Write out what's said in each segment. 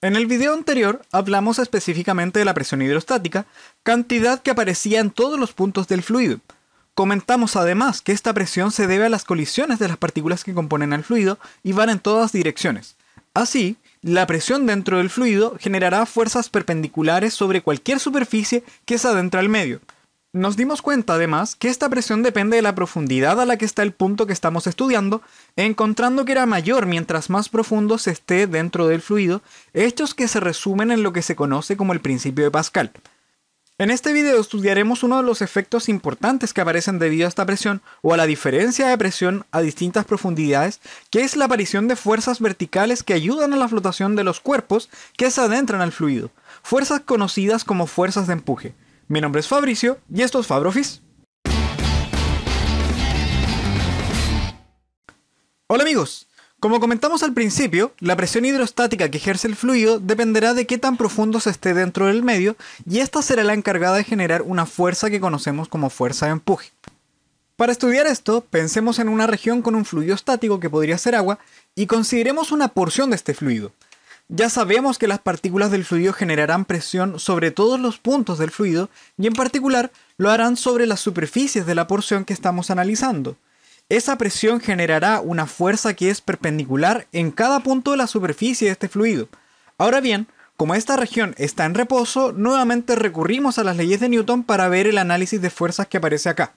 En el video anterior hablamos específicamente de la presión hidrostática, cantidad que aparecía en todos los puntos del fluido. Comentamos además que esta presión se debe a las colisiones de las partículas que componen el fluido y van en todas direcciones. Así, la presión dentro del fluido generará fuerzas perpendiculares sobre cualquier superficie que se adentra al medio. Nos dimos cuenta además que esta presión depende de la profundidad a la que está el punto que estamos estudiando, encontrando que era mayor mientras más profundo se esté dentro del fluido, hechos que se resumen en lo que se conoce como el principio de Pascal. En este video estudiaremos uno de los efectos importantes que aparecen debido a esta presión o a la diferencia de presión a distintas profundidades, que es la aparición de fuerzas verticales que ayudan a la flotación de los cuerpos que se adentran al fluido, fuerzas conocidas como fuerzas de empuje. Mi nombre es Fabricio y esto es Fabrofis. Hola amigos, como comentamos al principio, la presión hidrostática que ejerce el fluido dependerá de qué tan profundo se esté dentro del medio y esta será la encargada de generar una fuerza que conocemos como fuerza de empuje. Para estudiar esto, pensemos en una región con un fluido estático que podría ser agua y consideremos una porción de este fluido. Ya sabemos que las partículas del fluido generarán presión sobre todos los puntos del fluido y en particular lo harán sobre las superficies de la porción que estamos analizando. Esa presión generará una fuerza que es perpendicular en cada punto de la superficie de este fluido. Ahora bien, como esta región está en reposo, nuevamente recurrimos a las leyes de Newton para ver el análisis de fuerzas que aparece acá.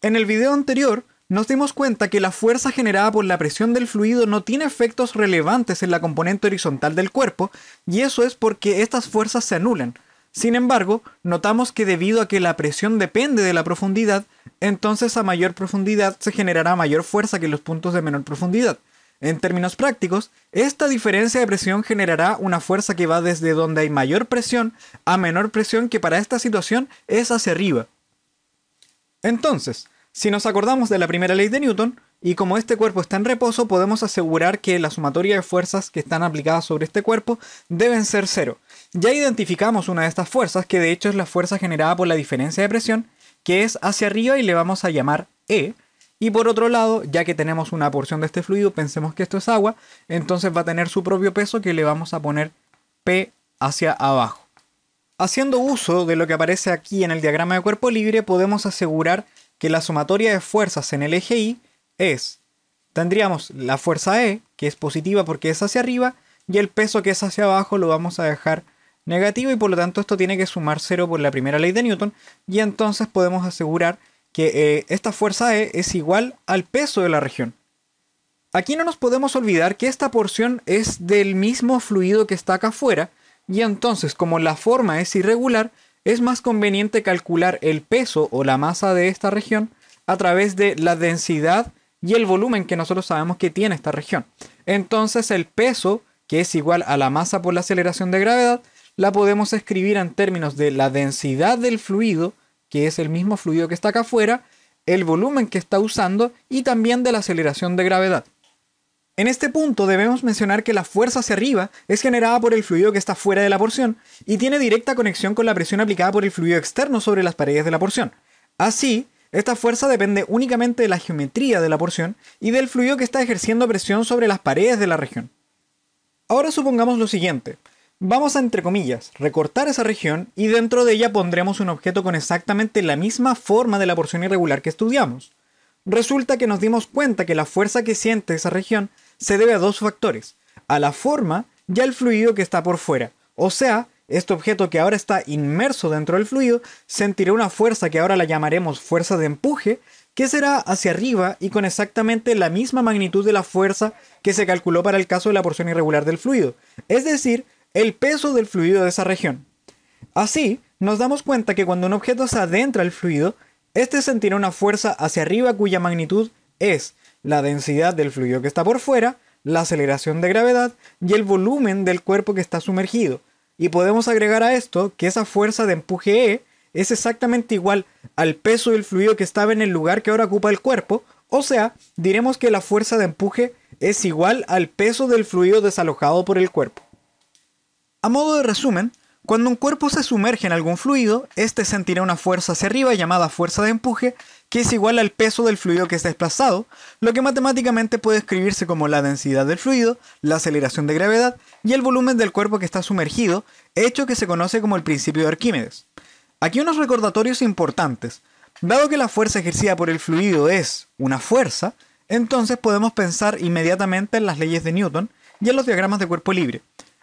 En el video anterior, nos dimos cuenta que la fuerza generada por la presión del fluido no tiene efectos relevantes en la componente horizontal del cuerpo, y eso es porque estas fuerzas se anulan. Sin embargo, notamos que debido a que la presión depende de la profundidad, entonces a mayor profundidad se generará mayor fuerza que en los puntos de menor profundidad. En términos prácticos, esta diferencia de presión generará una fuerza que va desde donde hay mayor presión a menor presión, que para esta situación es hacia arriba. Entonces, si nos acordamos de la primera ley de Newton, y como este cuerpo está en reposo, podemos asegurar que la sumatoria de fuerzas que están aplicadas sobre este cuerpo deben ser cero. Ya identificamos una de estas fuerzas, que de hecho es la fuerza generada por la diferencia de presión, que es hacia arriba y le vamos a llamar E. Y por otro lado, ya que tenemos una porción de este fluido, pensemos que esto es agua, entonces va a tener su propio peso que le vamos a poner P hacia abajo. Haciendo uso de lo que aparece aquí en el diagrama de cuerpo libre, podemos asegurar que la sumatoria de fuerzas en el eje Y tendríamos la fuerza E, que es positiva porque es hacia arriba, y el peso que es hacia abajo lo vamos a dejar negativo, y por lo tanto esto tiene que sumar 0 por la primera ley de Newton, y entonces podemos asegurar que esta fuerza E es igual al peso de la región. Aquí no nos podemos olvidar que esta porción es del mismo fluido que está acá afuera, y entonces como la forma es irregular, es más conveniente calcular el peso o la masa de esta región a través de la densidad y el volumen que nosotros sabemos que tiene esta región. Entonces el peso, que es igual a la masa por la aceleración de gravedad, la podemos escribir en términos de la densidad del fluido, que es el mismo fluido que está acá afuera, el volumen que está usando y también de la aceleración de gravedad. En este punto debemos mencionar que la fuerza hacia arriba es generada por el fluido que está fuera de la porción y tiene directa conexión con la presión aplicada por el fluido externo sobre las paredes de la porción. Así, esta fuerza depende únicamente de la geometría de la porción y del fluido que está ejerciendo presión sobre las paredes de la región. Ahora supongamos lo siguiente. Vamos a, entre comillas, recortar esa región y dentro de ella pondremos un objeto con exactamente la misma forma de la porción irregular que estudiamos. Resulta que nos dimos cuenta que la fuerza que siente esa región se debe a dos factores, a la forma y al fluido que está por fuera. O sea, este objeto que ahora está inmerso dentro del fluido sentirá una fuerza que ahora la llamaremos fuerza de empuje, que será hacia arriba y con exactamente la misma magnitud de la fuerza que se calculó para el caso de la porción irregular del fluido, es decir, el peso del fluido de esa región. Así, nos damos cuenta que cuando un objeto se adentra al fluido, este sentirá una fuerza hacia arriba cuya magnitud es la densidad del fluido que está por fuera, la aceleración de gravedad y el volumen del cuerpo que está sumergido. Y podemos agregar a esto que esa fuerza de empuje E es exactamente igual al peso del fluido que estaba en el lugar que ahora ocupa el cuerpo, o sea, diremos que la fuerza de empuje es igual al peso del fluido desalojado por el cuerpo. A modo de resumen, Cuando un cuerpo se sumerge en algún fluido, este sentirá una fuerza hacia arriba llamada fuerza de empuje, que es igual al peso del fluido que es desplazado, lo que matemáticamente puede escribirse como la densidad del fluido, la aceleración de gravedad y el volumen del cuerpo que está sumergido, hecho que se conoce como el principio de Arquímedes. Aquí unos recordatorios importantes. Dado que la fuerza ejercida por el fluido es una fuerza, entonces podemos pensar inmediatamente en las leyes de Newton y en los diagramas de cuerpo libre.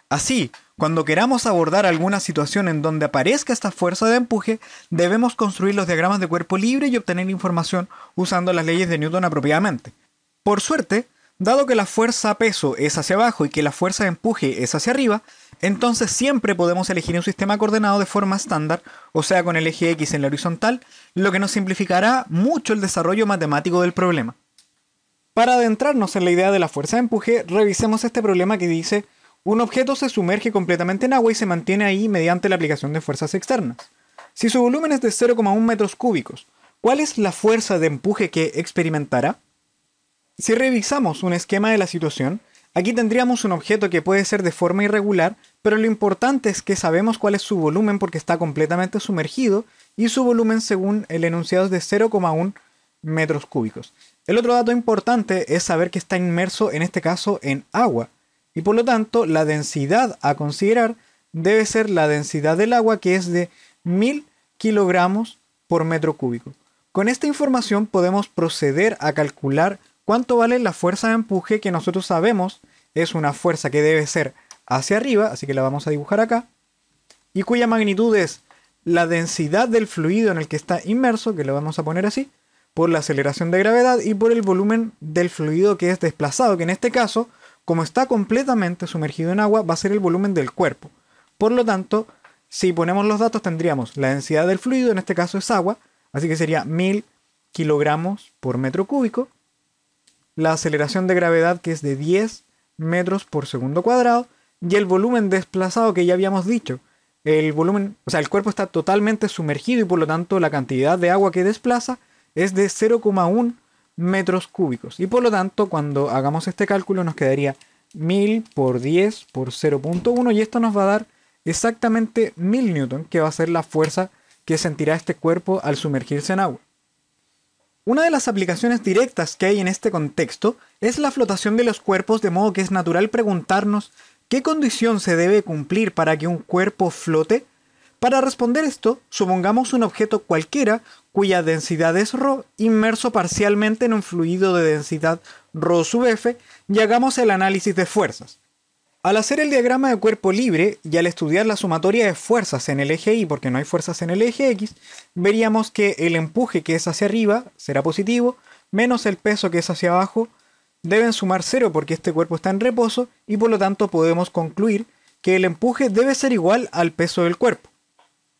Así, cuando queramos abordar alguna situación en donde aparezca esta fuerza de empuje, debemos construir los diagramas de cuerpo libre y obtener información usando las leyes de Newton apropiadamente. Por suerte, dado que la fuerza-peso es hacia abajo y que la fuerza de empuje es hacia arriba, entonces siempre podemos elegir un sistema coordenado de forma estándar, o sea con el eje X en la horizontal, lo que nos simplificará mucho el desarrollo matemático del problema. Para adentrarnos en la idea de la fuerza de empuje, revisemos este problema que dice: un objeto se sumerge completamente en agua y se mantiene ahí mediante la aplicación de fuerzas externas. Si su volumen es de 0,1 metros cúbicos, ¿cuál es la fuerza de empuje que experimentará? Si revisamos un esquema de la situación, aquí tendríamos un objeto que puede ser de forma irregular, pero lo importante es que sabemos cuál es su volumen porque está completamente sumergido y su volumen según el enunciado es de 0,1 metros cúbicos. El otro dato importante es saber que está inmerso en este caso en agua. Y por lo tanto, la densidad a considerar debe ser la densidad del agua, que es de 1000 kilogramos por metro cúbico. Con esta información podemos proceder a calcular cuánto vale la fuerza de empuje, que nosotros sabemos es una fuerza que debe ser hacia arriba, así que la vamos a dibujar acá, y cuya magnitud es la densidad del fluido en el que está inmerso, que lo vamos a poner así, por la aceleración de gravedad y por el volumen del fluido que es desplazado, que en este caso, como está completamente sumergido en agua, va a ser el volumen del cuerpo. Por lo tanto, si ponemos los datos tendríamos la densidad del fluido, en este caso es agua, así que sería 1000 kilogramos por metro cúbico. La aceleración de gravedad, que es de 10 metros por segundo cuadrado. Y el volumen desplazado, que ya habíamos dicho. El volumen, o sea, el cuerpo está totalmente sumergido y por lo tanto la cantidad de agua que desplaza es de 0,1 metros cúbicos. Y por lo tanto, cuando hagamos este cálculo nos quedaría 1000 por 10 por 0,1 y esto nos va a dar exactamente 1000 newton, que va a ser la fuerza que sentirá este cuerpo al sumergirse en agua. Una de las aplicaciones directas que hay en este contexto es la flotación de los cuerpos, de modo que es natural preguntarnos ¿qué condición se debe cumplir para que un cuerpo flote? Para responder esto, supongamos un objeto cualquiera cuya densidad es ρ, inmerso parcialmente en un fluido de densidad ρ sub f, y hagamos el análisis de fuerzas. Al hacer el diagrama de cuerpo libre y al estudiar la sumatoria de fuerzas en el eje Y, porque no hay fuerzas en el eje X, veríamos que el empuje que es hacia arriba será positivo, menos el peso que es hacia abajo deben sumar 0 porque este cuerpo está en reposo, y por lo tanto podemos concluir que el empuje debe ser igual al peso del cuerpo.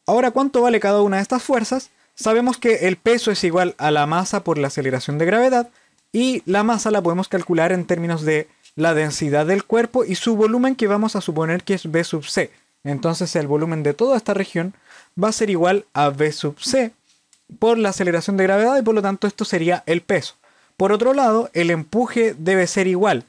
Ahora, ¿cuánto vale cada una de estas fuerzas? Sabemos que el peso es igual a la masa por la aceleración de gravedad, y la masa la podemos calcular en términos de la densidad del cuerpo y su volumen, que vamos a suponer que es V sub c. Entonces el volumen de toda esta región va a ser igual a V sub c por la aceleración de gravedad, y por lo tanto esto sería el peso. Por otro lado, el empuje debe ser igual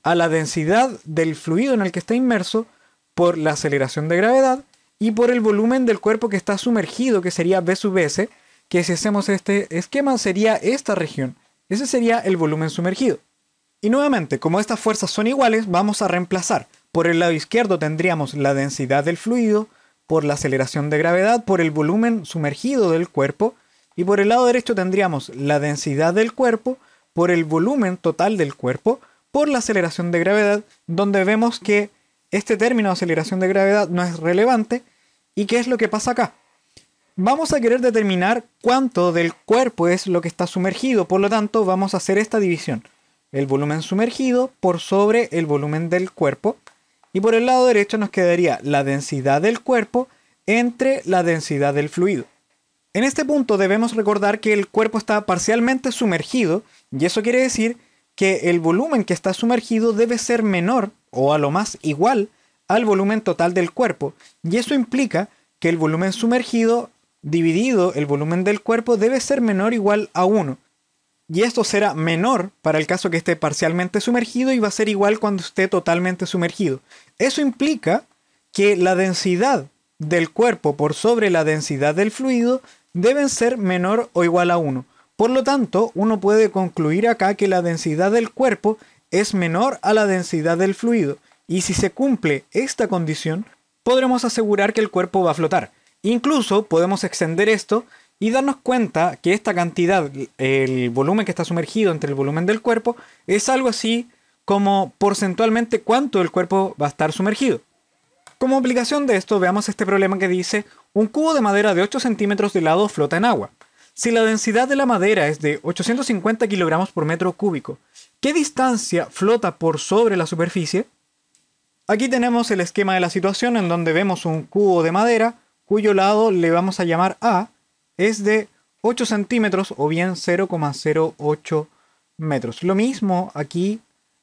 a la densidad del fluido en el que está inmerso por la aceleración de gravedad y por el volumen del cuerpo que está sumergido, que sería V sub s, que si hacemos este esquema sería esta región. Ese sería el volumen sumergido. Y nuevamente, como estas fuerzas son iguales, vamos a reemplazar. Por el lado izquierdo tendríamos la densidad del fluido, por la aceleración de gravedad, por el volumen sumergido del cuerpo, y por el lado derecho tendríamos la densidad del cuerpo, por el volumen total del cuerpo, por la aceleración de gravedad, donde vemos que este término de aceleración de gravedad no es relevante. ¿Y qué es lo que pasa acá? Vamos a querer determinar cuánto del cuerpo es lo que está sumergido, por lo tanto vamos a hacer esta división. El volumen sumergido por sobre el volumen del cuerpo, y por el lado derecho nos quedaría la densidad del cuerpo entre la densidad del fluido. En este punto debemos recordar que el cuerpo está parcialmente sumergido, y eso quiere decir que el volumen que está sumergido debe ser menor, o a lo más igual, al volumen total del cuerpo, y eso implica que el volumen sumergido dividido el volumen del cuerpo debe ser menor o igual a 1. Y esto será menor para el caso que esté parcialmente sumergido y va a ser igual cuando esté totalmente sumergido. Eso implica que la densidad del cuerpo por sobre la densidad del fluido deben ser menor o igual a 1. Por lo tanto, uno puede concluir acá que la densidad del cuerpo es menor a la densidad del fluido, y si se cumple esta condición, podremos asegurar que el cuerpo va a flotar. Incluso podemos extender esto y darnos cuenta que esta cantidad, el volumen que está sumergido entre el volumen del cuerpo, es algo así como porcentualmente cuánto el cuerpo va a estar sumergido. Como aplicación de esto, veamos este problema que dice: un cubo de madera de 8 centímetros de lado flota en agua. Si la densidad de la madera es de 850 kilogramos por metro cúbico, ¿qué distancia flota por sobre la superficie? Aquí tenemos el esquema de la situación en donde vemos un cubo de madera cuyo lado le vamos a llamar A, es de 8 centímetros o bien 0,08 metros. Lo mismo aquí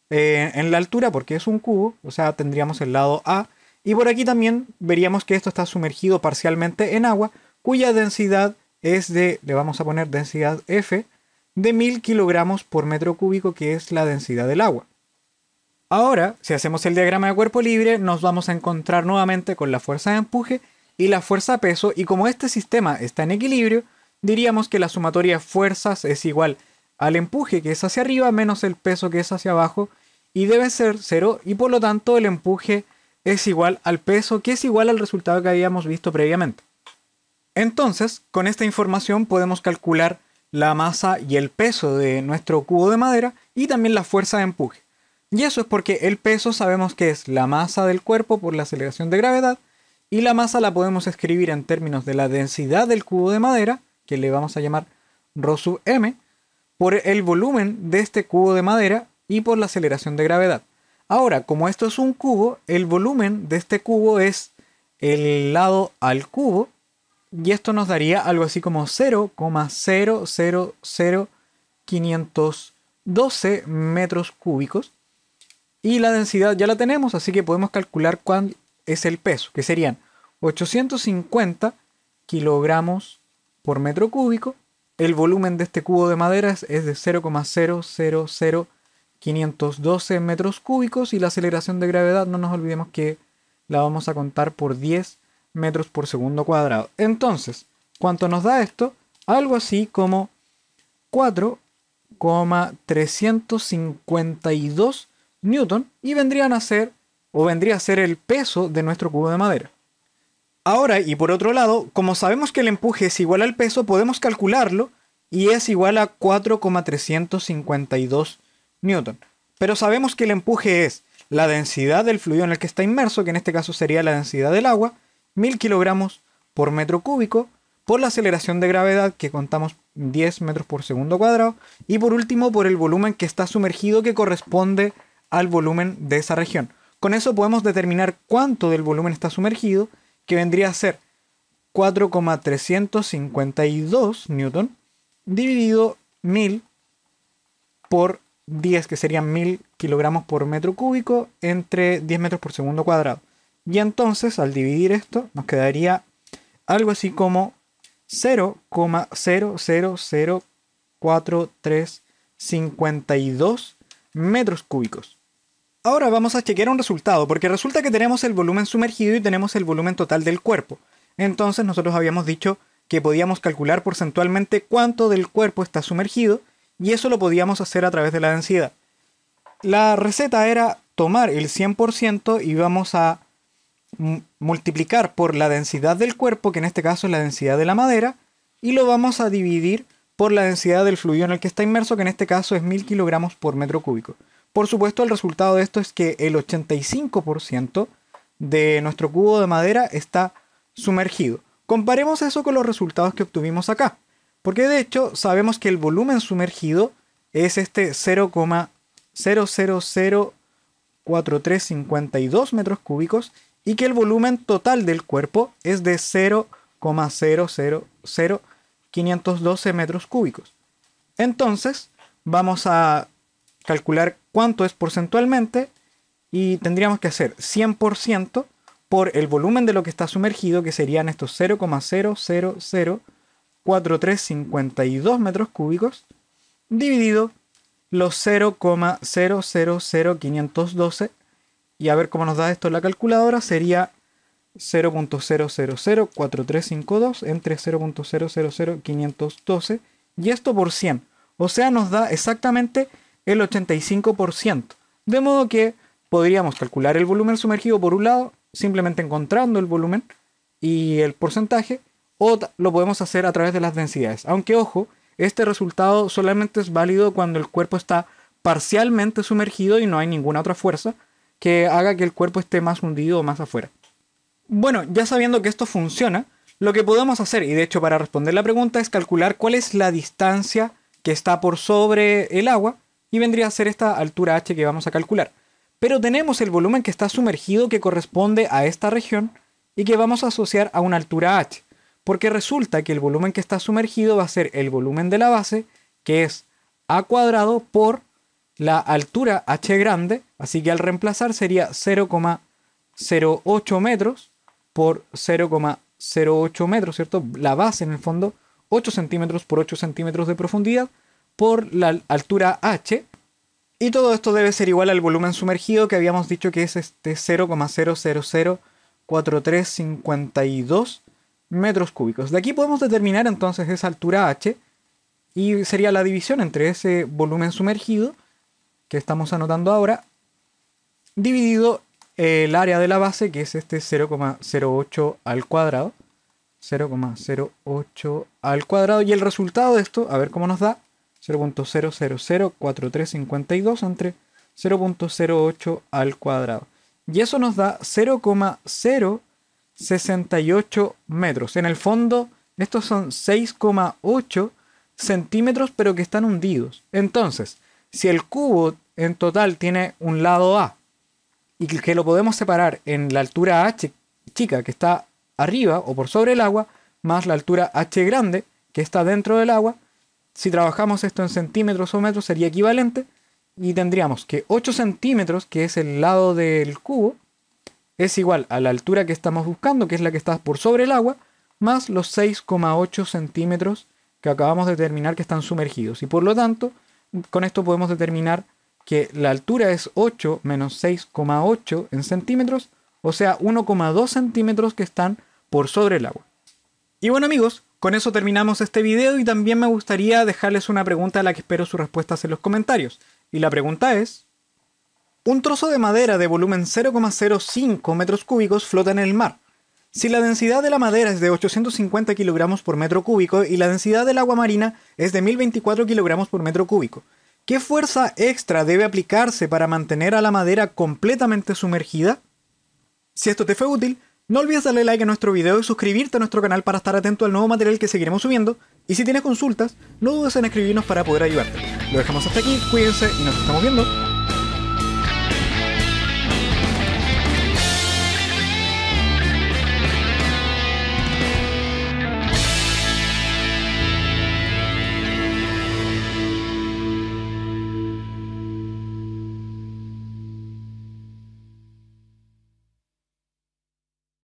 en la altura porque es un cubo, o sea tendríamos el lado A, y por aquí también veríamos que esto está sumergido parcialmente en agua cuya densidad es de, le vamos a poner densidad F, de 1000 kilogramos por metro cúbico, que es la densidad del agua. Ahora, si hacemos el diagrama de cuerpo libre, nos vamos a encontrar nuevamente con la fuerza de empuje y la fuerza peso, y como este sistema está en equilibrio, diríamos que la sumatoria de fuerzas es igual al empuje, que es hacia arriba, menos el peso, que es hacia abajo, y debe ser 0, y por lo tanto el empuje es igual al peso, que es igual al resultado que habíamos visto previamente. Entonces, con esta información podemos calcular la masa y el peso de nuestro cubo de madera y también la fuerza de empuje. Y eso es porque el peso sabemos que es la masa del cuerpo por la aceleración de gravedad, y la masa la podemos escribir en términos de la densidad del cubo de madera, que le vamos a llamar ρ sub m, por el volumen de este cubo de madera y por la aceleración de gravedad. Ahora, como esto es un cubo, el volumen de este cubo es el lado al cubo, y esto nos daría algo así como 0,000512 metros cúbicos. Y la densidad ya la tenemos, así que podemos calcular cuál es el peso, que serían 850 kilogramos por metro cúbico. El volumen de este cubo de madera es de 0,000512 metros cúbicos, y la aceleración de gravedad, no nos olvidemos que la vamos a contar por 10 metros por segundo cuadrado. Entonces, ¿cuánto nos da esto? Algo así como 4,352 newton, y vendría a ser el peso de nuestro cubo de madera. Ahora, y por otro lado, como sabemos que el empuje es igual al peso, podemos calcularlo, y es igual a 4,352 newton. Pero sabemos que el empuje es la densidad del fluido en el que está inmerso, que en este caso sería la densidad del agua, 1000 kilogramos por metro cúbico, por la aceleración de gravedad, que contamos 10 metros por segundo cuadrado, y por último por el volumen que está sumergido, que corresponde al volumen de esa región. Con eso podemos determinar cuánto del volumen está sumergido, que vendría a ser 4,352 newton dividido 1000 por 10, que serían 1000 kilogramos por metro cúbico entre 10 metros por segundo cuadrado. Y entonces, al dividir esto, nos quedaría algo así como 0,0004352 metros cúbicos. Ahora vamos a chequear un resultado, porque resulta que tenemos el volumen sumergido y tenemos el volumen total del cuerpo. Entonces nosotros habíamos dicho que podíamos calcular porcentualmente cuánto del cuerpo está sumergido, y eso lo podíamos hacer a través de la densidad. La receta era tomar el 100% y vamos a multiplicar por la densidad del cuerpo, que en este caso es la densidad de la madera, y lo vamos a dividir por la densidad del fluido en el que está inmerso, que en este caso es 1000 kilogramos por metro cúbico. Por supuesto, el resultado de esto es que el 85% de nuestro cubo de madera está sumergido. Comparemos eso con los resultados que obtuvimos acá, porque de hecho sabemos que el volumen sumergido es este 0,0004352 metros cúbicos, y que el volumen total del cuerpo es de 0,000512 metros cúbicos. Entonces, vamos a calcular cuánto es porcentualmente, y tendríamos que hacer 100% por el volumen de lo que está sumergido, que serían estos 0,0004352 metros cúbicos, dividido los 0,000512, y a ver cómo nos da esto en la calculadora, sería 0.0004352 entre 0.000512 y esto por 100. O sea, nos da exactamente el 85%. De modo que podríamos calcular el volumen sumergido por un lado, simplemente encontrando el volumen y el porcentaje, o lo podemos hacer a través de las densidades. Aunque ojo, este resultado solamente es válido cuando el cuerpo está parcialmente sumergido y no hay ninguna otra fuerza que haga que el cuerpo esté más hundido o más afuera. Bueno, ya sabiendo que esto funciona, lo que podemos hacer, y de hecho para responder la pregunta, es calcular cuál es la distancia que está por sobre el agua y vendría a ser esta altura h que vamos a calcular. Pero tenemos el volumen que está sumergido que corresponde a esta región y que vamos a asociar a una altura h, porque resulta que el volumen que está sumergido va a ser el volumen de la base, que es a cuadrado por la altura h grande, así que al reemplazar sería 0,08 metros por 0,08 metros, ¿cierto? La base en el fondo, 8 centímetros por 8 centímetros de profundidad por la altura h. Y todo esto debe ser igual al volumen sumergido que habíamos dicho que es este 0,0004352 metros cúbicos. De aquí podemos determinar entonces esa altura h y sería la división entre ese volumen sumergido que estamos anotando ahora dividido el área de la base, que es este 0,08 al cuadrado. 0,08 al cuadrado. Y el resultado de esto, a ver cómo nos da. 0.0004352 entre 0.08 al cuadrado. Y eso nos da 0,068 metros. En el fondo, estos son 6,8 centímetros, pero que están hundidos. Entonces, si el cubo en total tiene un lado A y que lo podemos separar en la altura h chica que está arriba o por sobre el agua, más la altura h grande que está dentro del agua, si trabajamos esto en centímetros o metros sería equivalente y tendríamos que 8 centímetros, que es el lado del cubo, es igual a la altura que estamos buscando, que es la que está por sobre el agua, más los 6,8 centímetros que acabamos de determinar que están sumergidos. Y por lo tanto, con esto podemos determinar que la altura es 8 menos 6,8 en centímetros, o sea 1,2 centímetros que están por sobre el agua. Y bueno amigos, con eso terminamos este video y también me gustaría dejarles una pregunta a la que espero sus respuestas en los comentarios. Y la pregunta es: un trozo de madera de volumen 0,05 metros cúbicos flota en el mar. Si la densidad de la madera es de 850 kilogramos por metro cúbico y la densidad del agua marina es de 1024 kilogramos por metro cúbico, ¿qué fuerza extra debe aplicarse para mantener a la madera completamente sumergida? Si esto te fue útil, no olvides darle like a nuestro video y suscribirte a nuestro canal para estar atento al nuevo material que seguiremos subiendo. Y si tienes consultas, no dudes en escribirnos para poder ayudarte. Lo dejamos hasta aquí, cuídense y nos estamos viendo.